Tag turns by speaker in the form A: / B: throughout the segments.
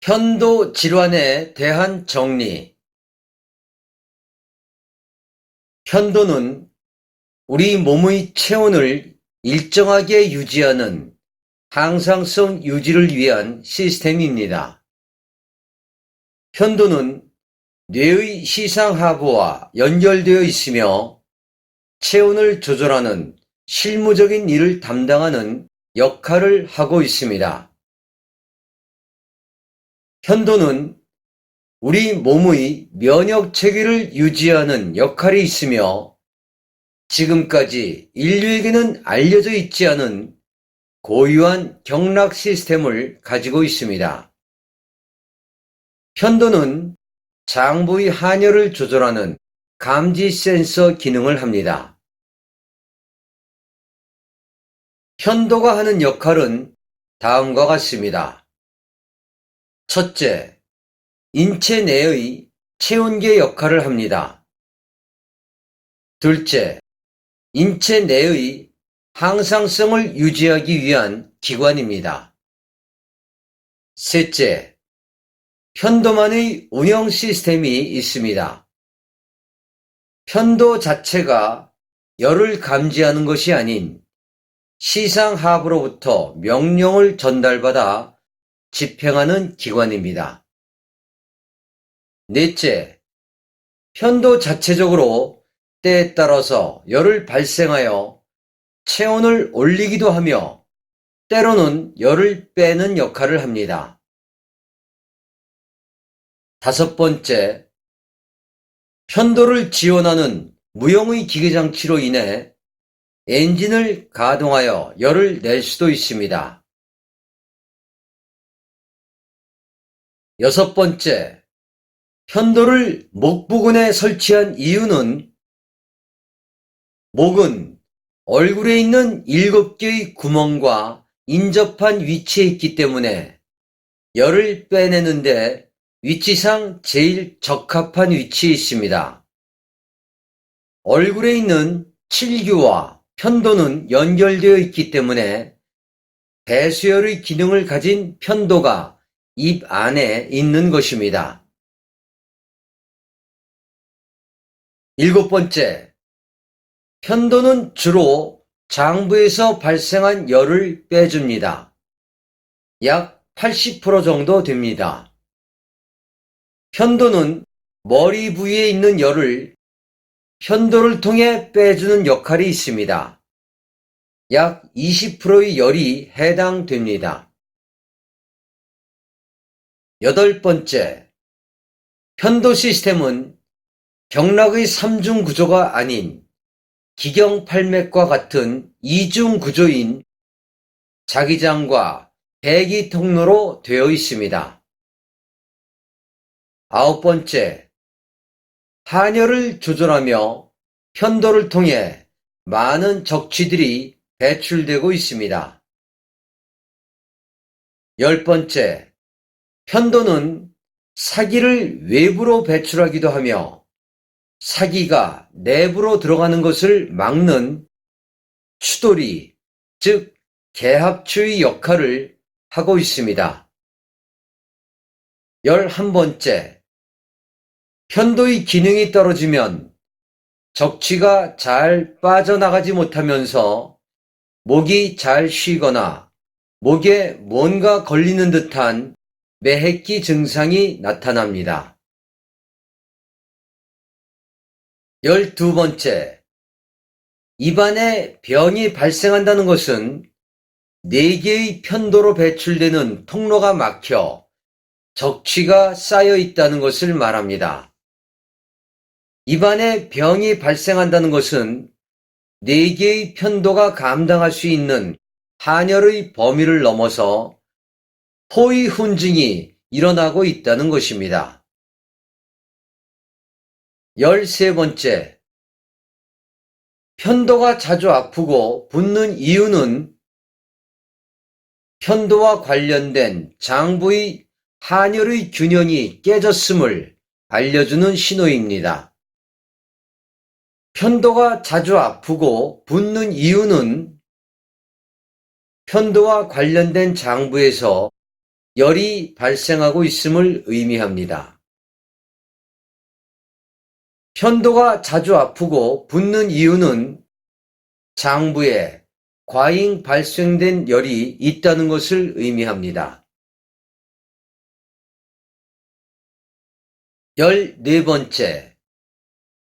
A: 편도 질환에 대한 정리. 편도는 우리 몸의 체온을 일정하게 유지하는 항상성 유지를 위한 시스템입니다. 편도는 뇌의 시상하부와 연결되어 있으며 체온을 조절하는 실무적인 일을 담당하는 역할을 하고 있습니다. 편도는 우리 몸의 면역 체계를 유지하는 역할이 있으며 지금까지 인류에게는 알려져 있지 않은 고유한 경락 시스템을 가지고 있습니다. 편도는 장부의 한열을 조절하는 감지 센서 기능을 합니다. 편도가 하는 역할은 다음과 같습니다. 첫째, 인체 내의 체온계 역할을 합니다. 둘째, 인체 내의 항상성을 유지하기 위한 기관입니다. 셋째, 편도만의 운영 시스템이 있습니다. 편도 자체가 열을 감지하는 것이 아닌 시상하부로부터 명령을 전달받아 집행하는 기관입니다. 넷째, 편도 자체적으로 때에 따라서 열을 발생하여 체온을 올리기도 하며 때로는 열을 빼는 역할을 합니다. 다섯 번째, 편도를 지원하는 무용의 기계장치로 인해 엔진을 가동하여 열을 낼 수도 있습니다. 여섯 번째, 편도를 목 부근에 설치한 이유는 목은 얼굴에 있는 7개의 구멍과 인접한 위치에 있기 때문에 열을 빼내는데 위치상 제일 적합한 위치에 있습니다. 얼굴에 있는 칠규와 편도는 연결되어 있기 때문에 배수열의 기능을 가진 편도가 입 안에 있는 것입니다. 일곱 번째, 편도는 주로 장부에서 발생한 열을 빼줍니다. 약 80% 정도 됩니다. 편도는 머리 부위에 있는 열을 편도를 통해 빼주는 역할이 있습니다. 약 20%의 열이 해당됩니다. 여덟 번째, 편도 시스템은 경락의 3중 구조가 아닌 기경팔맥과 같은 2중 구조인 자기장과 배기 통로로 되어 있습니다. 아홉 번째, 한열을 조절하며 편도를 통해 많은 적취들이 배출되고 있습니다. 열 번째, 편도는 사기를 외부로 배출하기도 하며 사기가 내부로 들어가는 것을 막는 추돌이, 즉 개합추의 역할을 하고 있습니다. 11번째, 편도의 기능이 떨어지면 적취가 잘 빠져나가지 못하면서 목이 잘 쉬거나 목에 뭔가 걸리는 듯한 매핵기 증상이 나타납니다. 12번째, 입안에 병이 발생한다는 것은 4개의 편도로 배출되는 통로가 막혀 적취가 쌓여 있다는 것을 말합니다. 입안에 병이 발생한다는 것은 4개의 편도가 감당할 수 있는 한열의 범위를 넘어서 포의 훈증이 일어나고 있다는 것입니다. 13번째, 편도가 자주 아프고 붓는 이유는 편도와 관련된 장부의 한열의 균형이 깨졌음을 알려주는 신호입니다. 편도가 자주 아프고 붓는 이유는 편도와 관련된 장부에서 열이 발생하고 있음을 의미합니다. 편도가 자주 아프고 붓는 이유는 장부에 과잉 발생된 열이 있다는 것을 의미합니다. 14번째,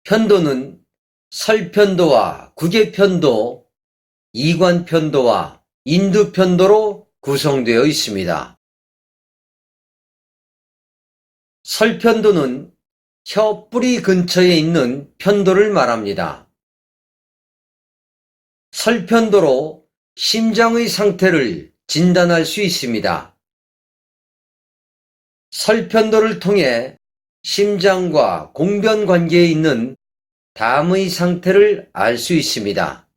A: 편도는 설편도와 구개편도, 이관편도와 인두편도로 구성되어 있습니다. 설편도는 혀 뿌리 근처에 있는 편도를 말합니다. 설편도로 심장의 상태를 진단할 수 있습니다. 설편도를 통해 심장과 공변 관계에 있는 담의 상태를 알 수 있습니다.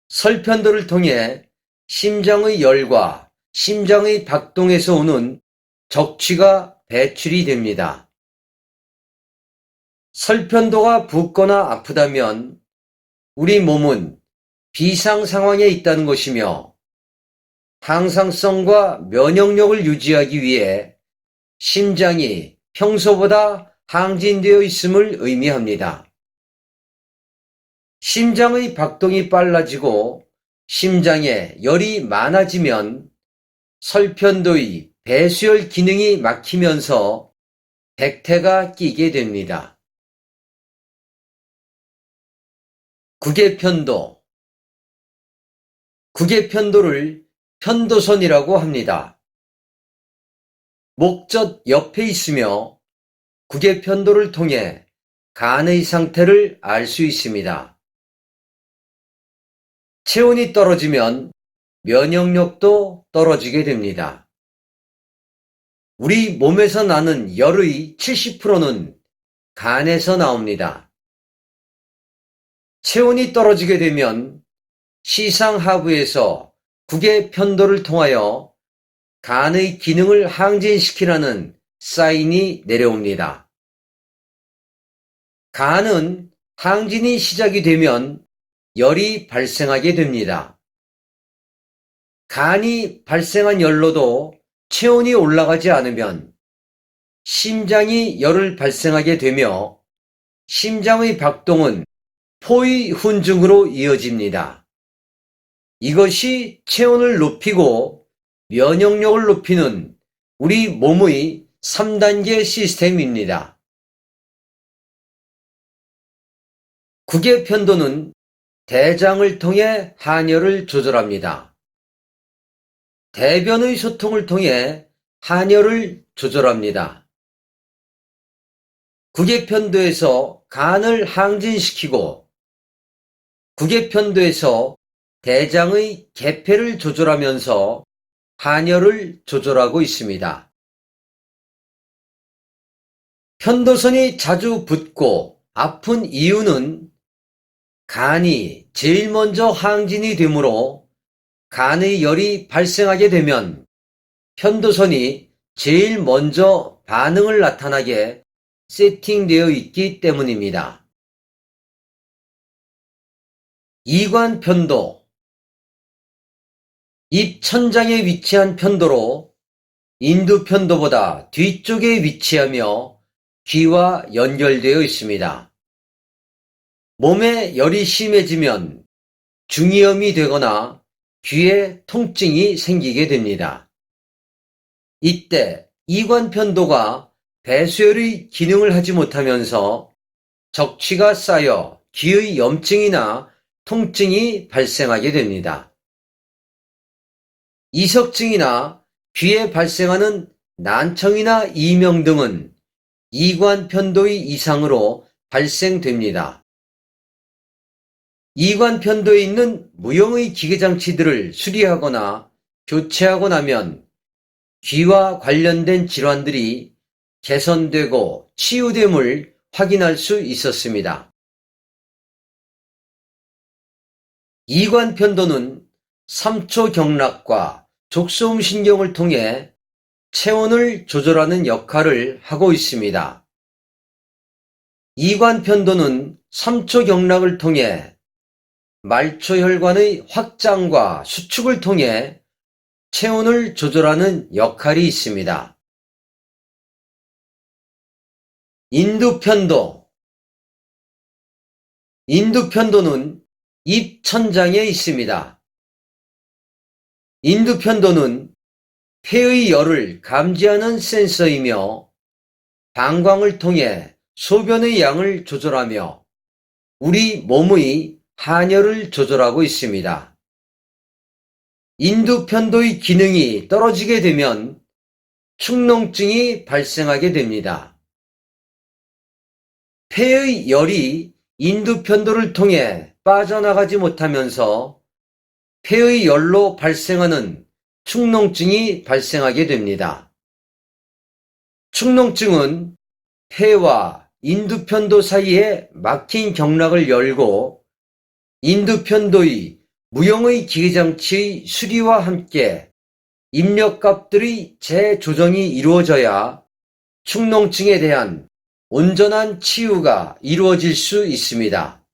A: 설편도를 통해 심장의 열과 심장의 박동에서 오는 적취가 배출이 됩니다. 설편도가 붓거나 아프다면 우리 몸은 비상 상황에 있다는 것이며 항상성과 면역력을 유지하기 위해 심장이 평소보다 항진되어 있음을 의미합니다. 심장의 박동이 빨라지고 심장에 열이 많아지면 설편도의 배수열 기능이 막히면서 백태가 끼게 됩니다. 구개편도. 구개편도를 편도선이라고 합니다. 목젖 옆에 있으며 구개편도를 통해 간의 상태를 알 수 있습니다. 체온이 떨어지면 면역력도 떨어지게 됩니다. 우리 몸에서 나는 열의 70%는 간에서 나옵니다. 체온이 떨어지게 되면 시상하부에서 구개편도를 통하여 간의 기능을 항진시키라는 사인이 내려옵니다. 간은 항진이 시작이 되면 열이 발생하게 됩니다. 간이 발생한 열로도 체온이 올라가지 않으면 심장이 열을 발생하게 되며 심장의 박동은 포위훈증으로 이어집니다. 이것이 체온을 높이고 면역력을 높이는 우리 몸의 3단계 시스템입니다. 구개편도는 대장을 통해 한열을 조절합니다. 대변의 소통을 통해 한열을 조절합니다. 구개편도에서 간을 항진시키고 구개편도에서 대장의 개폐를 조절하면서 한열을 조절하고 있습니다. 편도선이 자주 붓고 아픈 이유는 간이 제일 먼저 항진이 되므로 간의 열이 발생하게 되면 편도선이 제일 먼저 반응을 나타나게 세팅되어 있기 때문입니다. 이관편도. 입 천장에 위치한 편도로 인두편도보다 뒤쪽에 위치하며 귀와 연결되어 있습니다. 몸에 열이 심해지면 중이염이 되거나 귀에 통증이 생기게 됩니다. 이때 이관편도가 배수열의 기능을 하지 못하면서 적취가 쌓여 귀의 염증이나 통증이 발생하게 됩니다. 이석증이나 귀에 발생하는 난청이나 이명 등은 이관편도의 이상으로 발생됩니다. 이관편도에 있는 무용의 기계장치들을 수리하거나 교체하고 나면 귀와 관련된 질환들이 개선되고 치유됨을 확인할 수 있었습니다. 이관편도는 삼초경락과 족소음신경을 통해 체온을 조절하는 역할을 하고 있습니다. 이관편도는 삼초경락을 통해 말초혈관의 확장과 수축을 통해 체온을 조절하는 역할이 있습니다. 인두편도. 인두편도는 입천장에 있습니다. 인두편도는 폐의 열을 감지하는 센서이며 방광을 통해 소변의 양을 조절하며 우리 몸의 한열을 조절하고 있습니다. 인두편도의 기능이 떨어지게 되면 축농증이 발생하게 됩니다. 폐의 열이 인두편도를 통해 빠져나가지 못하면서 폐의 열로 발생하는 축농증이 발생하게 됩니다. 축농증은 폐와 인두편도 사이에 막힌 경락을 열고 인두편도의 무형의 기계장치의 수리와 함께 입력값들의 재조정이 이루어져야 축농증에 대한 온전한 치유가 이루어질 수 있습니다.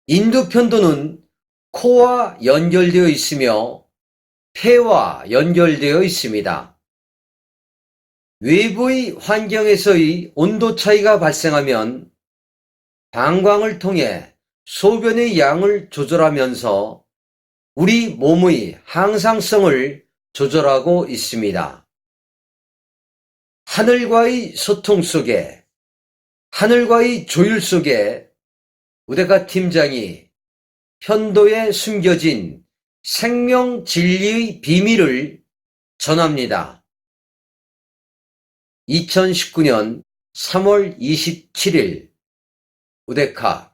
A: 인두편도는 코와 연결되어 있으며 폐와 연결되어 있습니다. 외부의 환경에서의 온도 차이가 발생하면 방광을 통해 소변의 양을 조절하면서 우리 몸의 항상성을 조절하고 있습니다. 하늘과의 소통 속에, 하늘과의 조율 속에 우데카 팀장이 편도에 숨겨진 생명 진리의 비밀을 전합니다. 2019년 3월 27일 우데카